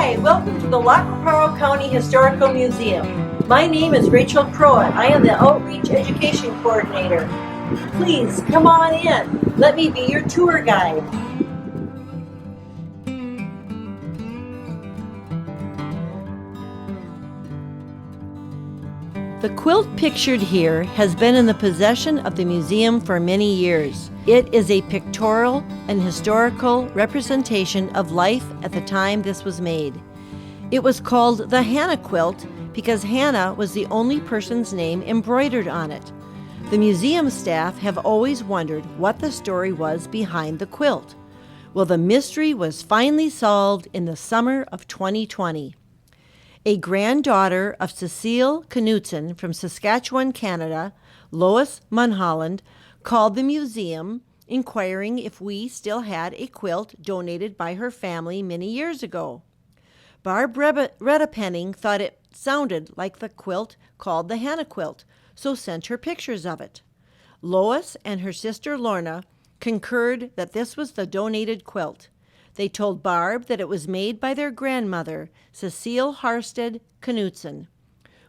Hi, welcome to the Parle County Historical Museum. My name is Rachel Croat. I am the Outreach Education Coordinator. Please come on in. Let me be your tour guide. The quilt pictured here has been in the possession of the museum for many years. It is a pictorial and historical representation of life at the time this was made. It was called the Hannah quilt because Hannah was the only person's name embroidered on it. The museum staff have always wondered what the story was behind the quilt. Well, the mystery was finally solved in the summer of 2020. A granddaughter of Cecile Knudsen from Saskatchewan, Canada, Lois Munholland, called the museum inquiring if we still had a quilt donated by her family many years ago. Barb Redapenning thought it sounded like the quilt called the Hannah quilt, so sent her pictures of it. Lois and her sister Lorna concurred that this was the donated quilt. They told Barb that it was made by their grandmother, Cecile Harsted Knudsen.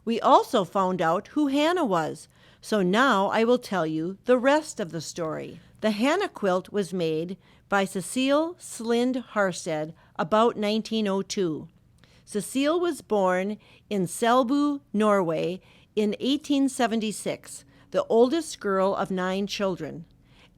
We also found out who Hannah was, so now I will tell you the rest of the story. The Hannah quilt was made by Cecile Slind Harsted about 1902. Cecile was born in Selbu, Norway in 1876, the oldest girl of 9 children.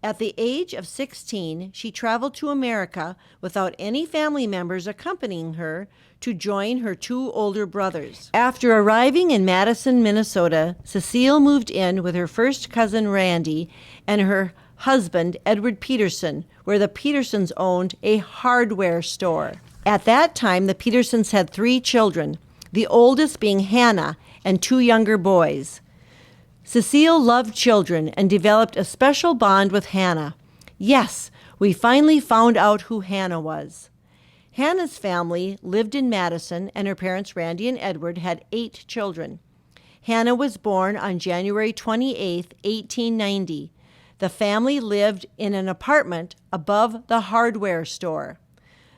At the age of 16, she traveled to America without any family members accompanying her to join her 2 older brothers. After arriving in Madison, Minnesota, Cecile moved in with her first cousin Randy and her husband Edward Peterson, where the Petersons owned a hardware store. At that time, the Petersons had 3 children, the oldest being Hannah and 2 younger boys. Cecile loved children and developed a special bond with Hannah. Yes, we finally found out who Hannah was. Hannah's family lived in Madison, and her parents, Randy and Edward, had 8 children. Hannah was born on January 28, 1890. The family lived in an apartment above the hardware store.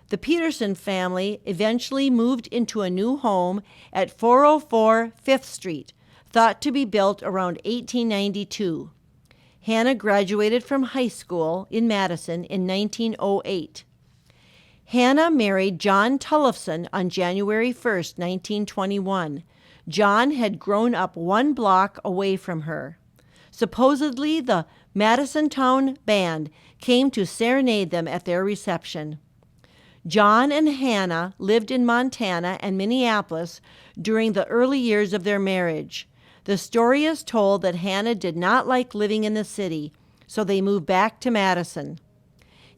The Peterson family eventually moved into a new home at 404 5th Street, thought to be built around 1892. Hannah graduated from high school in Madison in 1908. Hannah married John Tullifson on January 1, 1921. John had grown up 1 block away from her. Supposedly, the Madison Town Band came to serenade them at their reception. John and Hannah lived in Montana and Minneapolis during the early years of their marriage. The story is told that Hannah did not like living in the city, so they moved back to Madison.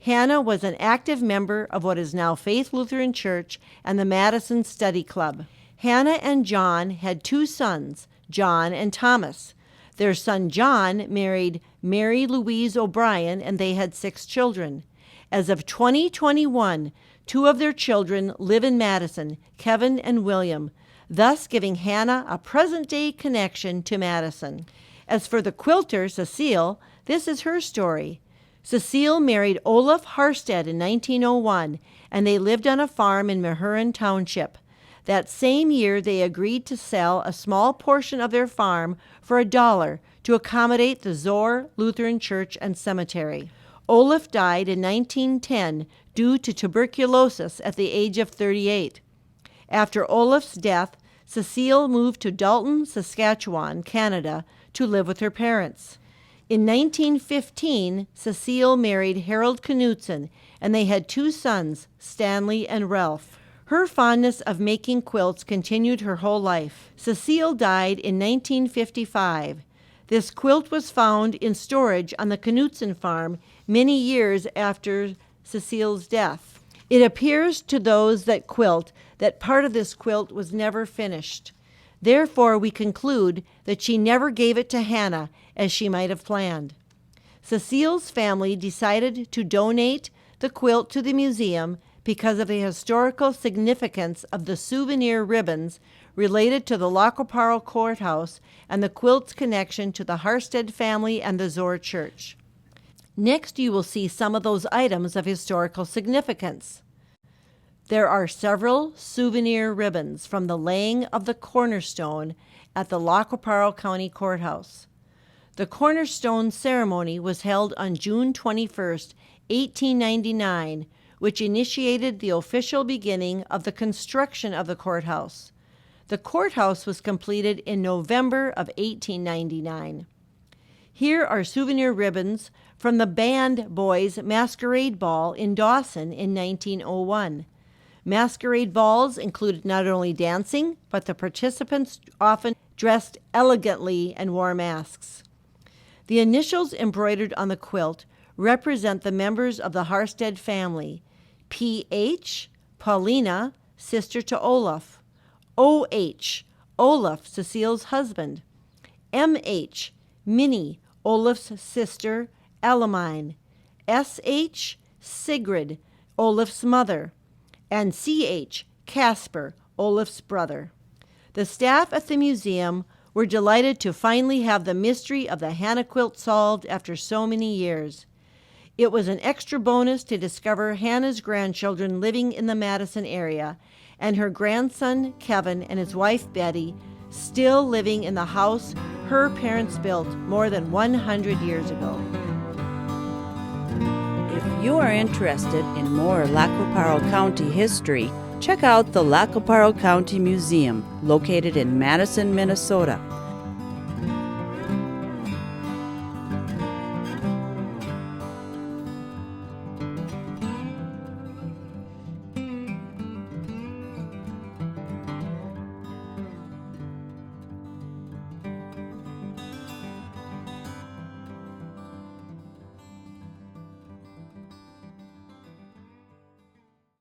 Hannah was an active member of what is now Faith Lutheran Church and the Madison Study Club. Hannah and John had 2 sons, John and Thomas. Their son John married Mary Louise O'Brien, and they had 6 children. As of 2021, 2 of their children live in Madison, Kevin and William, thus giving Hannah a present-day connection to Madison. As for the quilter, Cecile, this is her story. Cecile married Olaf Harsted in 1901, and they lived on a farm in Mehuron Township. That same year, they agreed to sell a small portion of their farm for $1 to accommodate the Zoar Lutheran Church and Cemetery. Olaf died in 1910 due to tuberculosis at the age of 38. After Olaf's death, Cecile moved to Dalton, Saskatchewan, Canada, to live with her parents. In 1915, Cecile married Harold Knudsen, and they had 2 sons, Stanley and Ralph. Her fondness of making quilts continued her whole life. Cecile died in 1955. This quilt was found in storage on the Knudsen farm many years after Cecile's death. It appears to those that quilt that part of this quilt was never finished. Therefore, we conclude that she never gave it to Hannah as she might have planned. Cecile's family decided to donate the quilt to the museum because of the historical significance of the souvenir ribbons related to the Lacoparo courthouse and the quilt's connection to the Harsted family and the Zoar Church. Next, you will see some of those items of historical significance. There are several souvenir ribbons from the laying of the cornerstone at the Parle County Courthouse. The cornerstone ceremony was held on June 21st, 1899, which initiated the official beginning of the construction of the courthouse. The courthouse was completed in November of 1899. Here are souvenir ribbons from the Band Boys Masquerade Ball in Dawson in 1901. Masquerade balls included not only dancing, but the participants often dressed elegantly and wore masks. The initials embroidered on the quilt represent the members of the Harstead family. P.H., Paulina, sister to Olaf. O.H., Olaf, Cecile's husband. M.H., Minnie, Olaf's sister, Elamine. S.H., Sigrid, Olaf's mother. And C.H., Casper, Olaf's brother. The staff at the museum were delighted to finally have the mystery of the Hannah quilt solved after so many years. It was an extra bonus to discover Hannah's grandchildren living in the Madison area, and her grandson, Kevin, and his wife, Betty, still living in the house her parents built more than 100 years ago. If you are interested in more Parle County history, check out the Parle County Museum, located in Madison, Minnesota.